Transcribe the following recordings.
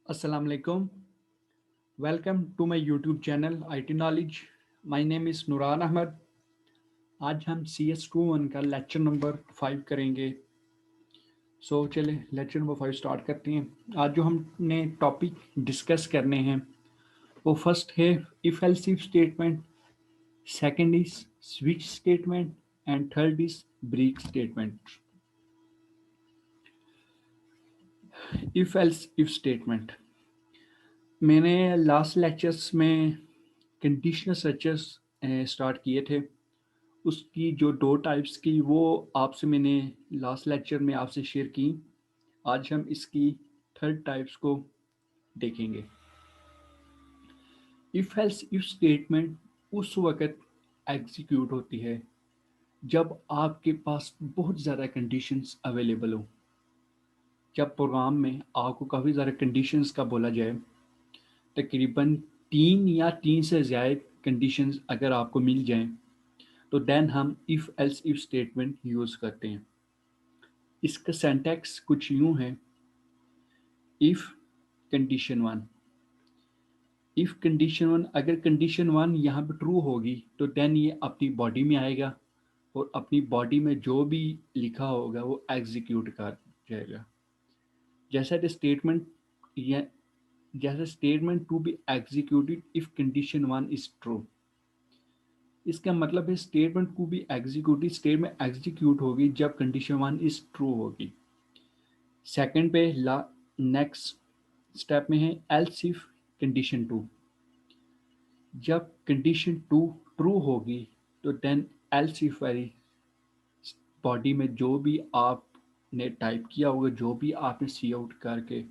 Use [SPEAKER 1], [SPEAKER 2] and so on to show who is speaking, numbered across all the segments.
[SPEAKER 1] Assalamu alaikum. Welcome to my YouTube channel IT Knowledge. My name is Nuran Ahmed. आज हम CS21 का lecture number 5 करेंगे। चले lecture number 5 start करते हैं। आज जो हमने टॉपिक डिस्कस करने हैं वो फर्स्ट है if else if statement, second is switch statement and third is break statement. If else if statement मैंने लास्ट लेक्चर्स में कंडीशनल स्ट्रक्चर्स स्टार्ट किए थे। उसकी जो दो टाइप्स की वो आपसे मैंने लास्ट लेक्चर में आपसे शेयर की। आज हम इसकी थर्ड टाइप्स को देखेंगे। इफ एल्स इफ स्टेटमेंट उस वक्त एग्जीक्यूट होती है जब आपके पास बहुत ज़्यादा कंडीशंस अवेलेबल हो। जब प्रोग्राम में आपको काफ़ी ज़्यादा कंडीशंस का बोला जाए, तकरीबन 3 या 3 से ज़्यादा कंडीशंस अगर आपको मिल जाएं, तो देन हम if else if statement use करते हैं। इसका सिंटैक्स कुछ यूँ है। If condition one, if condition one, अगर कंडीशन वन यहाँ पे ट्रू होगी तो देन ये अपनी बॉडी में आएगा और अपनी बॉडी में जो भी लिखा होगा वो एग्जीक्यूट कर जाएगा। जैसा द स्टेटमेंट या जैसे statement to be executed if condition one is true. इसका मतलब है statement to be executed, statement execute होगी जब कंडीशन वन इज ट्रू होगी। सेकंड पे नेक्स्ट स्टेप में है एल्स इफ कंडीशन टू। जब कंडीशन टू ट्रू होगी तो देन एल्स इफ वाली बॉडी में जो भी आपने टाइप किया होगा, जो भी आपने सी आउट करके,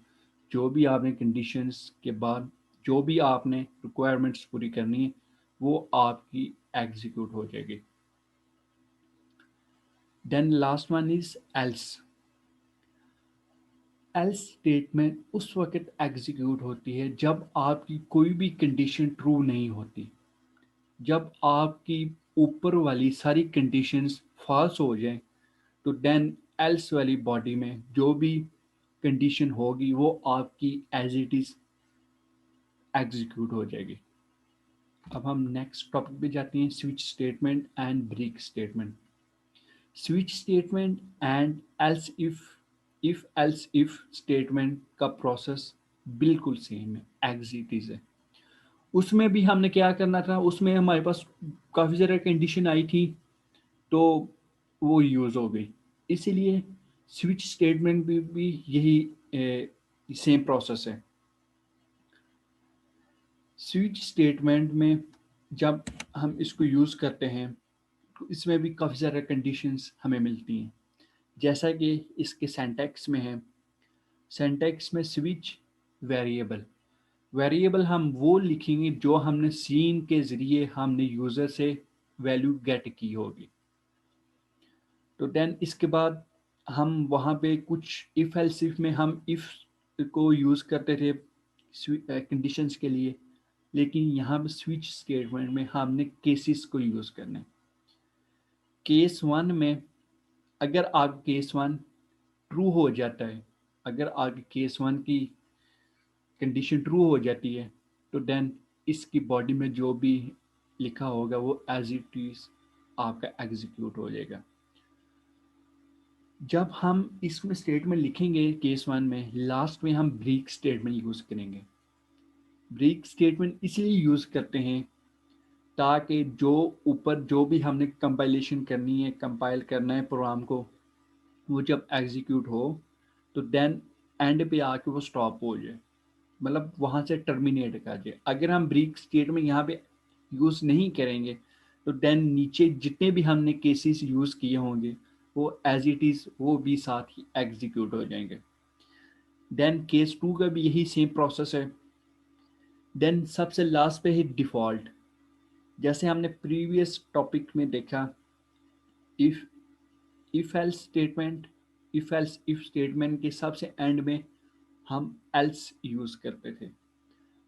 [SPEAKER 1] जो भी आपने कंडीशंस के बाद जो भी आपने रिक्वायरमेंट्स पूरी करनी है वो आपकी एग्जीक्यूट हो जाएगी। Then last one is else. Else statement उस वक्त एग्जीक्यूट होती है जब आपकी कोई भी कंडीशन ट्रू नहीं होती। जब आपकी ऊपर वाली सारी कंडीशंस फॉल्स हो जाएं तो देन एल्स वाली बॉडी में जो भी कंडीशन होगी वो आपकी एज इट इज एग्जीक्यूट हो जाएगी। अब हम नेक्स्ट टॉपिक पे जाते हैं, switch statement and break statement. Switch statement and if else if statement का प्रोसेस बिल्कुल सेम है, एज इट इज है। उसमें भी हमने क्या करना था, उसमें हमारे पास काफ़ी ज़्यादा कंडीशन आई थी तो वो यूज़ हो गई। इसीलिए स्विच स्टेटमेंट भी यही सेम प्रोसेस है। स्विच स्टेटमेंट में जब हम इसको यूज़ करते हैं तो इसमें भी काफ़ी ज़्यादा कंडीशंस हमें मिलती हैं। जैसा कि इसके सिंटैक्स में है, सिंटैक्स में स्विच वेरिएबल, वेरिएबल हम वो लिखेंगे जो हमने सीन के ज़रिए हमने यूज़र से वैल्यू गेट की होगी। तो देन इसके बाद हम वहाँ पे कुछ इफ़ एल्स इफ में हम इफ़ को यूज़ करते थे कंडीशंस के लिए, लेकिन यहाँ पे स्विच स्टेटमेंट में हमने केसेस को यूज़ करना है। केस वन में अगर आप केस वन ट्रू हो जाता है, अगर आपकी केस वन की कंडीशन ट्रू हो जाती है तो देन इसकी बॉडी में जो भी लिखा होगा वो एज इट इज आपका एग्जीक्यूट हो जाएगा। जब हम इसमें स्टेटमेंट लिखेंगे केस वन में, लास्ट में हम ब्रेक स्टेटमेंट यूज़ करेंगे। ब्रेक स्टेटमेंट इसलिए यूज़ करते हैं ताकि जो ऊपर जो भी हमने कंपाइलेशन करनी है, कंपाइल करना है प्रोग्राम को, वो जब एग्जीक्यूट हो तो देन एंड पे आके वो स्टॉप हो जाए, मतलब वहाँ से टर्मिनेट कर जाए। अगर हम ब्रेक स्टेटमेंट यहाँ पे यूज़ नहीं करेंगे तो देन नीचे जितने भी हमने केसेस यूज़ किए होंगे वो एज इट इज़ वो भी साथ ही एग्जीक्यूट हो जाएंगे। देन केस टू का भी यही सेम प्रोसेस है। देन सबसे लास्ट पे है डिफ़ॉल्ट। जैसे हमने प्रीवियस टॉपिक में देखा, if if else statement, if else if statement के सबसे एंड में हम एल्स यूज़ करते थे।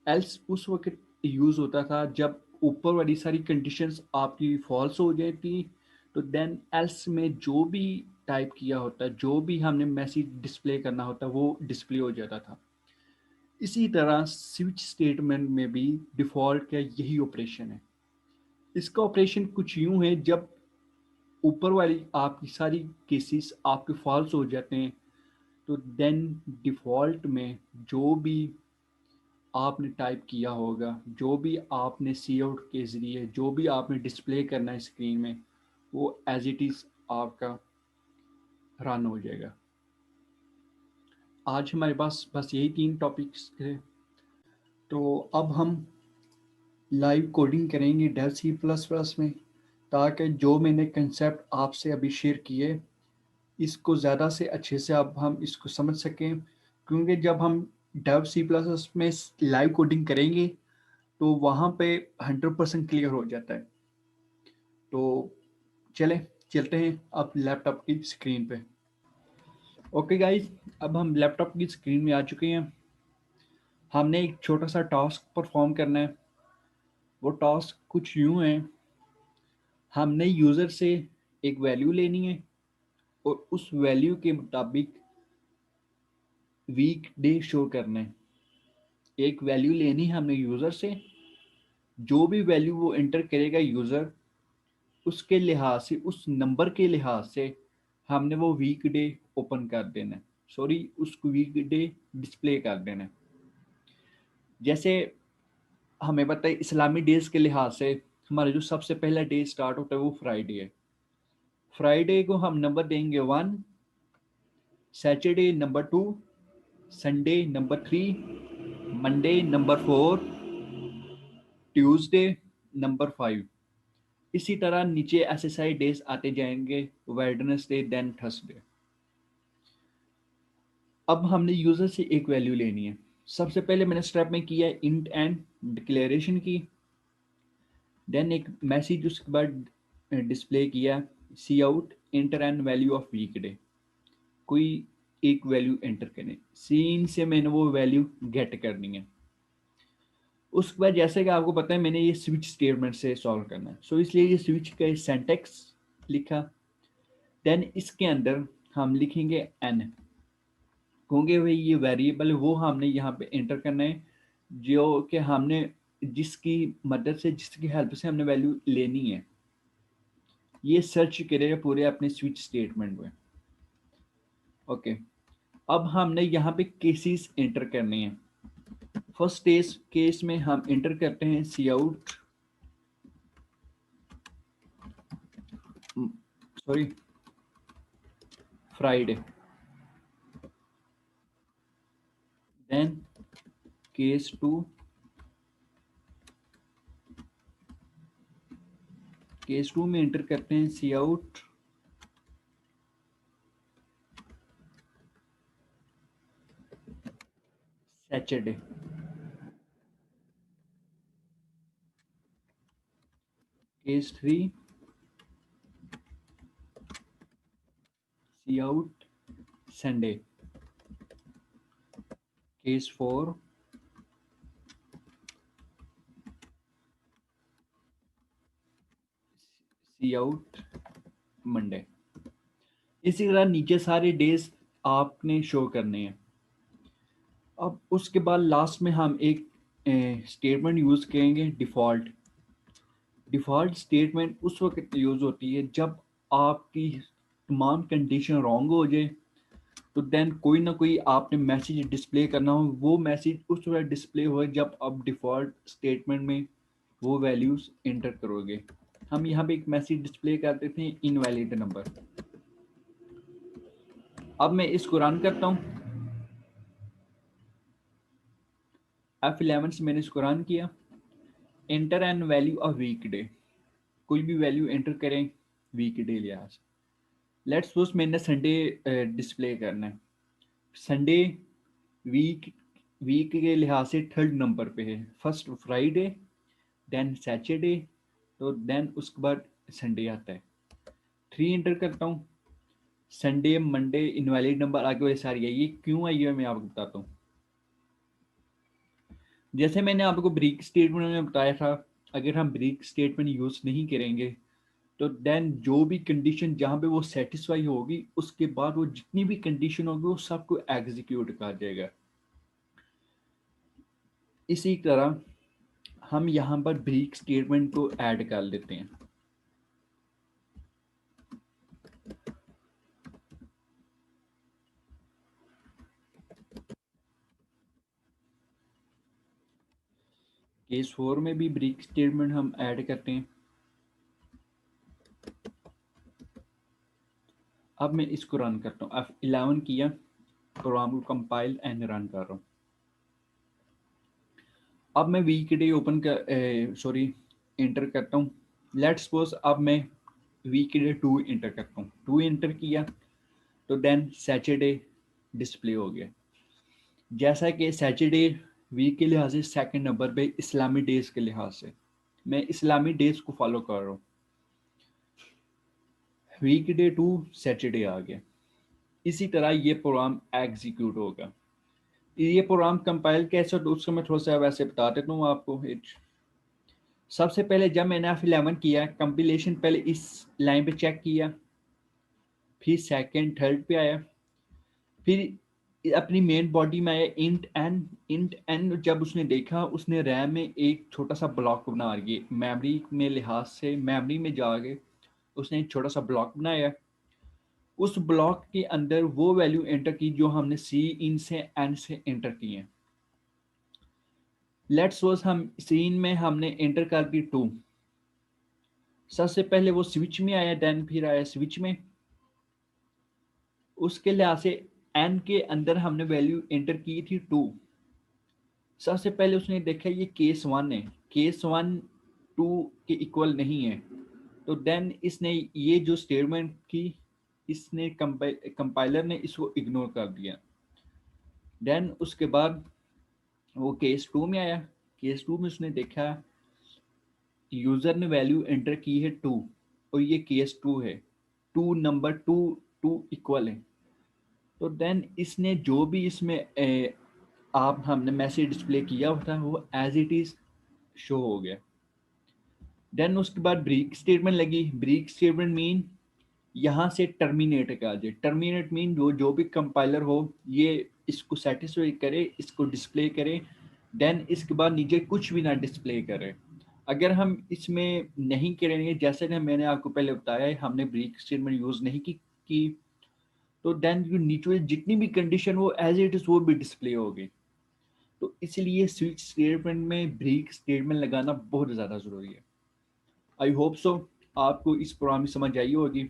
[SPEAKER 1] एल्स उस वक्त यूज़ होता था जब ऊपर वाली सारी कंडीशंस आपकी फॉल्स हो जाती, तो देन एल्स में जो भी टाइप किया होता, जो भी हमने मैसेज डिस्प्ले करना होता वो डिस्प्ले हो जाता था। इसी तरह स्विच स्टेटमेंट में भी डिफ़ॉल्ट का यही ऑपरेशन है। इसका ऑपरेशन कुछ यूं है, जब ऊपर वाली आपकी सारी केसेस आपके फॉल्स हो जाते हैं, तो देन डिफ़ॉल्ट में जो भी आपने टाइप किया होगा, जो भी आपने सी आउट के ज़रिए जो भी आपने डिस्प्ले करना है स्क्रीन में, वो एज इट इज़ आपका रन हो जाएगा। आज हमारे पास बस यही 3 टॉपिक्स थे। तो अब हम लाइव कोडिंग करेंगे डेव सी प्लस प्लस में, ताकि जो मैंने कंसेप्ट आपसे अभी शेयर किए, इसको ज़्यादा से अच्छे से अब हम इसको समझ सकें। क्योंकि जब हम डेव सी प्लस प्लस में लाइव कोडिंग करेंगे, तो वहाँ पे 100% क्लियर हो जाता है। तो चले चलते हैं अब लैपटॉप की स्क्रीन पे। ओके गाइज, अब हम लैपटॉप की स्क्रीन में आ चुके हैं। हमने एक छोटा सा टास्क परफॉर्म करना है। वो टास्क कुछ यूं है, हमने यूज़र से एक वैल्यू लेनी है और उस वैल्यू के मुताबिक वीक डे शो करना है। एक वैल्यू लेनी है हमने यूज़र से, जो भी वैल्यू वो एंटर करेगा यूज़र, उसके लिहाज से, उस नंबर के लिहाज से हमने वो वीक डे ओपन कर देना है, सॉरी उसको वीक डे डिस्प्ले कर देना है। जैसे हमें पता है इस्लामी डेज के लिहाज से हमारा जो सबसे पहला डे स्टार्ट होता है वो फ्राइडे है। फ्राइडे को हम नंबर देंगे 1, Saturday number 2, Sunday number 3, Monday number 4, Tuesday number 5। इसी तरह नीचे एसएसआई डेज आते जाएंगे, वेडनेसडे देन थर्सडे। अब हमने यूजर से एक वैल्यू लेनी है। सबसे पहले मैंने स्टेप में किया इंट एंड डिक्लेरेशन की, देन एक मैसेज उसके बाद डिस्प्ले किया cout enter and value of week day. कोई एक वैल्यू एंटर करें, सीन से मैंने वो वैल्यू गेट करनी है। उसके बाद जैसे कि आपको पता है मैंने ये स्विच स्टेटमेंट से सॉल्व करना है, सो इसलिए ये स्विच का सिंटैक्स लिखा। देन इसके अंदर हम लिखेंगे एन, क्योंकि भाई ये वेरिएबल वो हमने यहाँ पे एंटर करना है, जो कि हमने जिसकी मदद से, जिसकी हेल्प से हमने वैल्यू लेनी है। ये सर्च करेगा पूरे अपने स्विच स्टेटमेंट में। ओके, अब हमने यहाँ पे केसेस एंटर करने हैं। फर्स्ट केस में हम एंटर करते हैं cout, sorry Friday. Then case 2, case 2 में एंटर करते हैं cout Saturday. Case 3 cout Sunday. Case 4 cout Monday. इसी तरह नीचे सारे डेज आपने शो करने हैं। अब उसके बाद लास्ट में हम एक स्टेटमेंट यूज करेंगे डिफॉल्ट। डिफॉल्ट स्टेटमेंट उस वक्त यूज होती है जब आपकी तमाम कंडीशन रॉन्ग हो जाए, तो देन कोई ना कोई आपने मैसेज डिस्प्ले करना हो। वो मैसेज उस वक्त डिस्प्ले हो जब आप डिफॉल्ट स्टेटमेंट में वो वैल्यूज एंटर करोगे। हम यहाँ पे एक मैसेज डिस्प्ले कर देते हैं इनवैलिड नंबर। अब मैं इसको रन करता हूँ। F11 से मैंने इसको रन किया। Enter an value of week day, कोई भी वैल्यू एंटर करें वीक डे लिहाज। लेट्स सपोज मैंने संडे डिस्प्ले करना है। संडे वीक वीक के लिहाज से थर्ड नंबर पे है। फर्स्ट फ्राइडे, देन सैटरडे, तो देन उसके बाद संडे आता है। 3 एंटर करता हूँ। संडे मंडे इनवैलिड नंबर आगे वाली सारी है। ये क्यों आई है मैं आपको बताता हूँ। जैसे मैंने आपको ब्रेक स्टेटमेंट में बताया था, अगर हम ब्रेक स्टेटमेंट यूज नहीं करेंगे, तो देन जो भी कंडीशन जहाँ पे वो सेटिस्फाई होगी, उसके बाद वो जितनी भी कंडीशन होगी वो सबको एग्जीक्यूट कर जाएगा। इसी तरह हम यहाँ पर ब्रेक स्टेटमेंट को ऐड कर लेते हैं। केस 4 में भी ब्रेक स्टेटमेंट हम ऐड करते हैं। अब मैं इसको रन करता हूँ। F11 किया, प्रोग्राम को कंपाइल एंड रन कर रहा हूँ। अब मैं वीकडे ओपन कर सॉरी इंटर करता हूँ। लेट्स सपोज अब मैं वीकडे 2 इंटर करता हूँ। 2 इंटर किया तो देन सैटरडे डिस्प्ले हो गया। जैसा कि सैटरडे वीक के लिहाज से सेकंड नंबर पे इस्लामी डेज के लिहाज से मैं इस्लामी डेज को फॉलो कर रहा हूँ। वीकडे टू सैटरडे आ गया। इसी तरह ये प्रोग्राम एग्जीक्यूट होगा। ये प्रोग्राम कंपाइल कैसे हो तो उसको मैं थोड़ा सा वैसे बता देता हूँ आपको। सबसे पहले जब मैंने F11 किया, कंपिलेशन पहले इस लाइन पे चेक किया, फिर सेकंड थर्ड पे आया, फिर अपनी मेन बॉडी में आया इंट एन जब उसने देखा, उसने रैम में एक छोटा सा ब्लॉक बना दिया। मेमोरी में लिहाज से मेमोरी में जाके उसने एक छोटा सा ब्लॉक बनाया। उस ब्लॉक के अंदर वो वैल्यू एंटर की जो हमने सी इन से एन से एंटर की है। लेट्स सपोज हम सीन में हमने एंटर कर दी 2। सबसे पहले वो स्विच में आया, देन फिर आया स्विच में। उसके लिहाज से एन के अंदर हमने वैल्यू एंटर की थी 2। सबसे पहले उसने देखा ये केस 1 है, केस 1 2 के इक्वल नहीं है, तो देन इसने ये जो स्टेटमेंट की, इसने कंपाइलर ने इसको इग्नोर कर दिया। देन उसके बाद वो केस 2 में आया। केस 2 में उसने देखा यूजर ने वैल्यू एंटर की है 2 और ये केस 2 है, 2 नंबर 2 2 इक्वल है। तो देन इसने जो भी इसमें आप हमने मैसेज डिस्प्ले किया होता है वो एज इट इज शो हो गया। देन उसके बाद ब्रेक स्टेटमेंट लगी। ब्रेक स्टेटमेंट मीन यहाँ से टर्मिनेट कर दे। टर्मिनेट मीन जो जो भी कंपाइलर हो ये इसको सेटिस्फाई करे, इसको डिस्प्ले करे, देन इसके बाद नीचे कुछ भी ना डिस्प्ले करे। अगर हम इसमें नहीं करेंगे, जैसे कि मैंने आपको पहले बताया है, हमने ब्रेक स्टेटमेंट यूज नहीं की तो देन जो नीचे जितनी भी कंडीशन वो एज इट इज वो भी डिस्प्ले होगी। तो इसलिए स्विच स्टेटमेंट में ब्रेक स्टेटमेंट लगाना बहुत ज़्यादा ज़रूरी है। आई होप सो आपको इस प्रोग्राम की समझ आई होगी।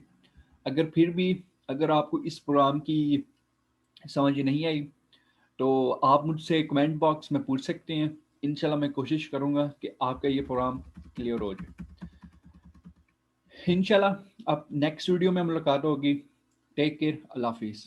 [SPEAKER 1] अगर फिर भी अगर आपको इस प्रोग्राम की समझ नहीं आई तो आप मुझसे कमेंट बॉक्स में पूछ सकते हैं। इंशाल्लाह मैं कोशिश करूंगा कि आपका ये प्रोग्राम क्लियर हो जाए। इंशाल्लाह अब नेक्स्ट वीडियो में मुलाकात होगी। टेक केयर, अल्लाह हाफिज़।